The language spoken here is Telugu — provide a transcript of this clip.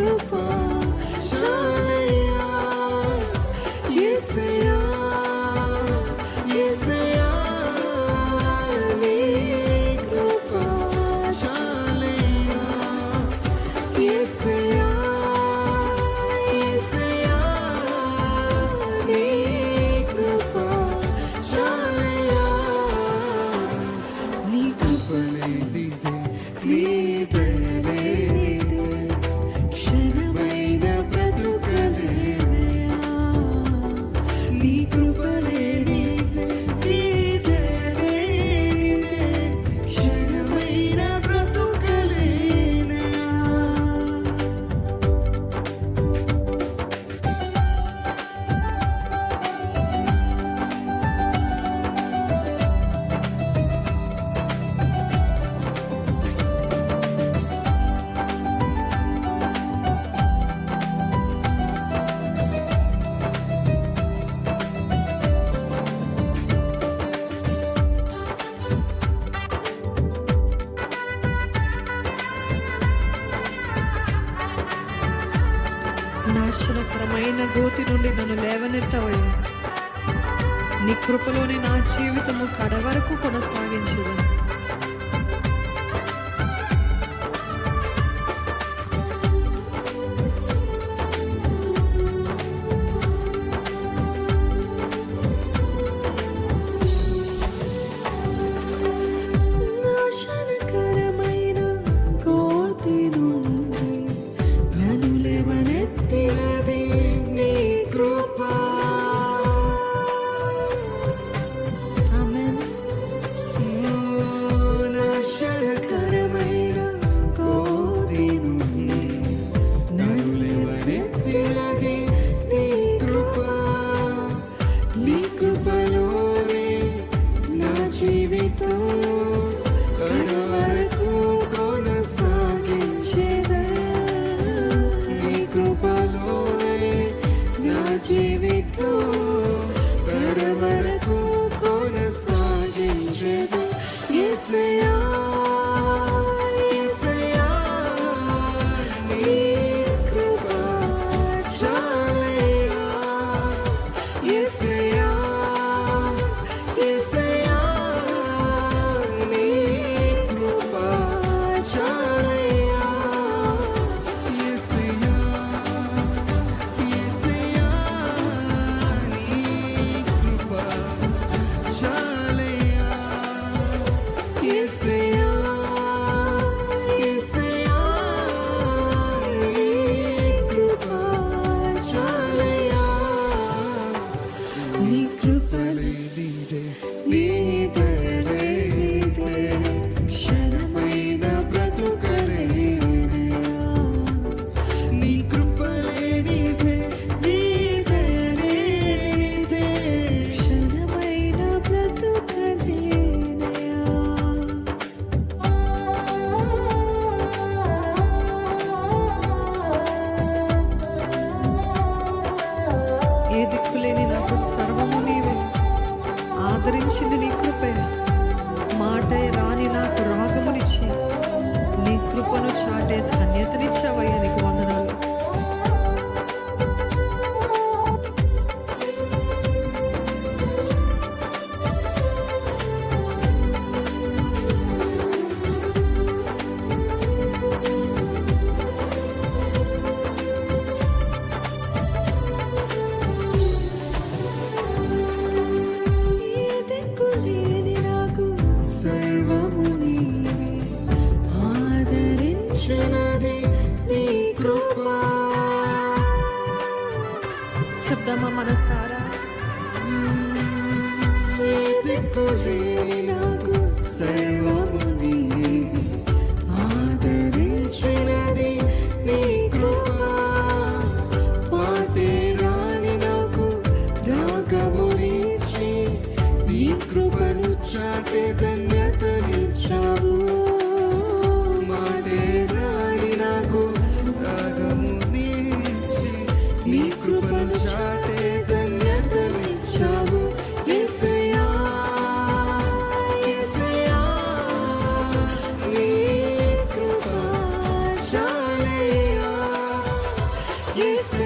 కృప చాలయ్యా యేసయ్యా యేసయ్యా నీ కృప చాలయ్యా యేసయ్యా యేసయ్యా నీ కృప చాలయ్యా నీ కృప లేనిదే నీ దయలేనిదే క్షణమైన బ్రతుకలేనయా నీ కృప లేనిదే నీ దయలేనిదే క్షణమైన బ్రతుకలేనయా నాశనకరమైన గోతి నుండి నన్ను లేవనెత్తవయ్యా నీ కృపలోని నా జీవితము కడవరకు కొనసాగించదు నాశనకరమైన గోతి నుండి నన్ను లేవనెత్తినది నీ కృప ఆమేన్ నాశనకరమైన గోతి నుండి నన్ను లేవనెత్తినది నీ కృప నీ కృపలోనే నా జీవితం కడవరకు కొనసాగించేదా నీ కృపలోనే నా జీవితం కడవరకు కొనసాగించేదా యేసయ్యా యేసయ్యా నీ కృప చాలయ్యా యేసయ్యా యేసయ్యా నీ కృప చాలయ్యా యేసయ్యా యేసయ్యా నీ కృప చాలయ్యా యేసయ్యా యేసయ్యా నీ కృప చాలయ్యా నీ కృప లేనిదే నీ దయలేనిదే క్షణమైన బ్రతుకలేనయా నీ కృప లేనిదే నీ దయలేనిదే క్షణమైన బ్రతుకలేనయా ఏ దిక్కులేని నాకు సర్వము నీవే ఆదరించింది నీ కృపే మాటే రాని నాకు రాగమునిచ్చి నీ కృపను చాటే ధన్యతనిచ్చావయ్యా నీకు వందనాలు ఏ దిక్కులేని నాకు సర్వము నీవే ఆదరించినది నీ కృప చెప్దామా మనసారా ఏ దిక్కులేని నాకు సర్వము నీవే ఆదరించినది నీ కృప పాటే రాని నాకు రాగమునిచ్చి నీ కృపను చాటే ధన్యతనిచ్చావు మాటే రాని నాకు రాగమునిచ్చి నీ కృపను చాటే ధన్యతనిచ్చావు యేసయ్యా యేసు